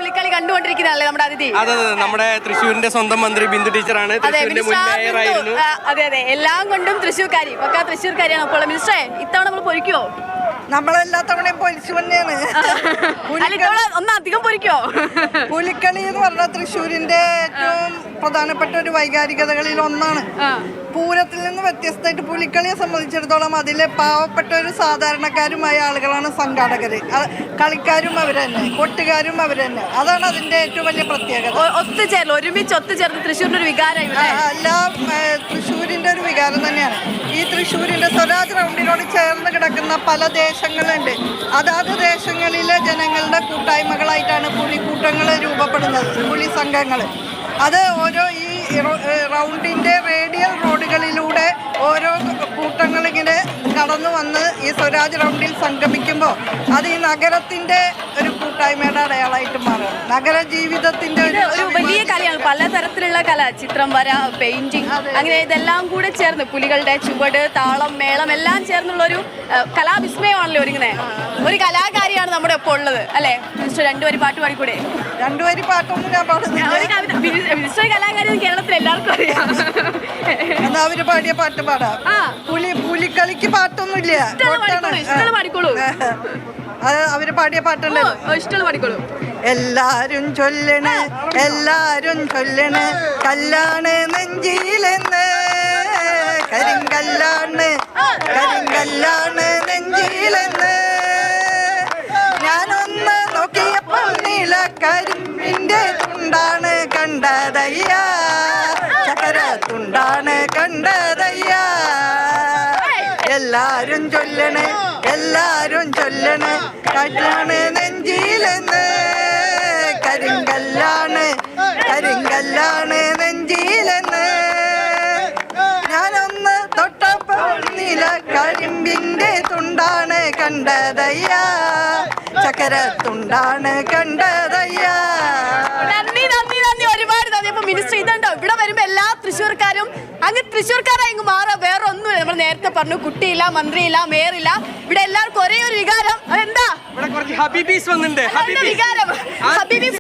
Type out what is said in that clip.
പുലിക്കളി കണ്ടുകൊണ്ടിരിക്കുന്നതല്ലേ നമ്മുടെ അതിഥി? അതെ അതെ, നമ്മുടെ തൃശ്ശൂരിന്റെ സ്വന്തം മന്ത്രി ബിന്ദു ടീച്ചറാണ്. തൃശ്ശൂരിന്റെ മുൻ മേയറായിരുന്നു. അതെ അതെ, എല്ലാം കൊണ്ടും തൃശ്ശൂർക്കാരി, പക്കാ തൃശ്ശൂർക്കാരിയാണ്. അപ്പോൾ മിനിസ്റ്ററെ, ഇത്തവണ നമ്മൾ പൊരിക്കോ? നമ്മളെല്ലാ തവണയും പൊലിച്ചു തന്നെയാണ്. ഒന്ന് അധികം പൊരിക്കോ? പുലിക്കളി എന്ന് പറഞ്ഞാൽ തൃശ്ശൂരിന്റെ ഏറ്റവും പ്രധാനപ്പെട്ട ഒരു വൈകാരികതകളിൽ ഒന്നാണ്. പൂരത്തിൽ നിന്ന് വ്യത്യസ്തമായിട്ട് പുലിക്കളിയെ സംബന്ധിച്ചിടത്തോളം അതിലെ പാവപ്പെട്ട ഒരു സാധാരണക്കാരുമായ ആളുകളാണ് സംഘാടകര്. കളിക്കാരും അവർ തന്നെ, കൊട്ടുകാരും അവർ തന്നെ. അതാണ് അതിന്റെ ഏറ്റവും വലിയ പ്രത്യേകത. ഒത്തുചേർന്ന്, ഒരുമിച്ച് ഒത്തുചേർന്ന് തൃശ്ശൂരിന്റെ ഒരു വികാരം, എല്ലാം തൃശ്ശൂരിന്റെ ഒരു വികാരം തന്നെയാണ്. ഈ തൃശ്ശൂരിന്റെ സ്വരാജ് റൗണ്ടിനോട് ചേർന്ന് കിടക്കുന്ന പല ദേശങ്ങളുണ്ട്. അതാത് ദേശങ്ങളിലെ ജനങ്ങളുടെ കൂട്ടായ്മകളായിട്ടാണ് പുലിക്കൂട്ടങ്ങൾ രൂപപ്പെടുന്നത്, പുലി സംഘങ്ങൾ. അത് ഓരോ ഈ റൗണ്ടിന്റെ റേഡിയൽ റോഡുകളിലൂടെ ഓരോ കൂട്ടങ്ങളിങ്ങനെ കടന്നു വന്ന് ഈ സ്വരാജ് റൗണ്ടിൽ സംഗമിക്കുമ്പോൾ അത് ഈ നഗരത്തിന്റെ ഒരു കൂട്ടായ്മയുടെ അടയാളമായിട്ട് മാറും. നഗര ജീവിതത്തിന്റെ ഒരു വലിയ കലയാണ്. പലതരത്തിലുള്ള കല, ചിത്രം വര, പെയിന്റിങ്, അങ്ങനെ ഇതെല്ലാം കൂടെ ചേർന്ന് പുലികളുടെ ചുവട്, താളം, മേളം എല്ലാം ചേർന്നുള്ള ഒരു കലാവിസ്മയമാണല്ലോ ഒരുങ്ങുന്നത്. ഒരു കലാകാരിയാണ് നമ്മുടെ ഒപ്പം ഉള്ളത് അല്ലെ മിനിസ്റ്റർ? രണ്ടുപേരും പാട്ട് പാടിക്കൂടെ? രണ്ടുപേരും പാട്ടൊന്നും ഞാൻ പാടുന്നില്ല. മിനിസ്റ്റർ കലാകാരി കേരളത്തിൽ എല്ലാവർക്കും അറിയാം. എന്നാ അവര് പാടിയ പാട്ട് പാടാം. പുലിക്കളിക്ക് പാട്ടൊന്നുമില്ല, പാടിക്കോളൂ. അവര് പാടിയ പാട്ടുണ്ട്, ഇഷ്ടമുള്ള പാടിക്കോളൂ. എല്ലാരും ചൊല്ലണ്, എല്ലാരും ചൊല്ലണ്, കല്ലാണ് നെഞ്ചിലെന്ന്, കരിങ്കല്ലാണ്, കരിങ്കല്ലാണ് നെഞ്ചിലെന്ന്. ഞാനൊന്ന് നോക്കിയപ്പോൾ നീലക്കരിമ്പിന്റെ തുണ്ടാണ് കണ്ടതയ്യ, ചക്കര തുണ്ടാണ് കണ്ടതയ്യ. എല്ലാരും ചൊല്ലണ്, എല്ലാരും ചൊല്ലണ്, കല്ലാണ് നെഞ്ചിലെന്ന്, കരിങ്കല്ലാണ്, കരിങ്കല്ലാണ് നെഞ്ചിലെന്ന്. ഞാനൊന്ന് തൊട്ടപ്പോൾ നീല കരിമ്പിന്റെ തുണ്ടാണ് കണ്ടതയ്യ, ചക്കര തുണ്ടാണ് കണ്ടതയ്യ. നന്ദി നന്ദി നന്ദി, ഒരുപാട് നന്ദി. അപ്പൊ മിനിസ്റ്റർ, ഇതുണ്ടോ ഇവിടെ വരുമ്പോ എല്ലാ തൃശ്ശൂർക്കാരും അങ്ങ് തൃശ്ശൂർക്കാരായി മാറാ, വേറെ ഒന്നുമില്ല. നമ്മൾ നേരത്തെ പറഞ്ഞു, കുട്ടിയില്ല, മന്ത്രിയില്ല, മേയറില്ല, ഇവിടെ എല്ലാവർക്കും ഒരേ ഒരു വികാരം. അതെന്താ? ഇവിടെ കുറച്ച് ഹബീബീസ് വന്നിട്ടുണ്ട്. വികാരം ഹബീബി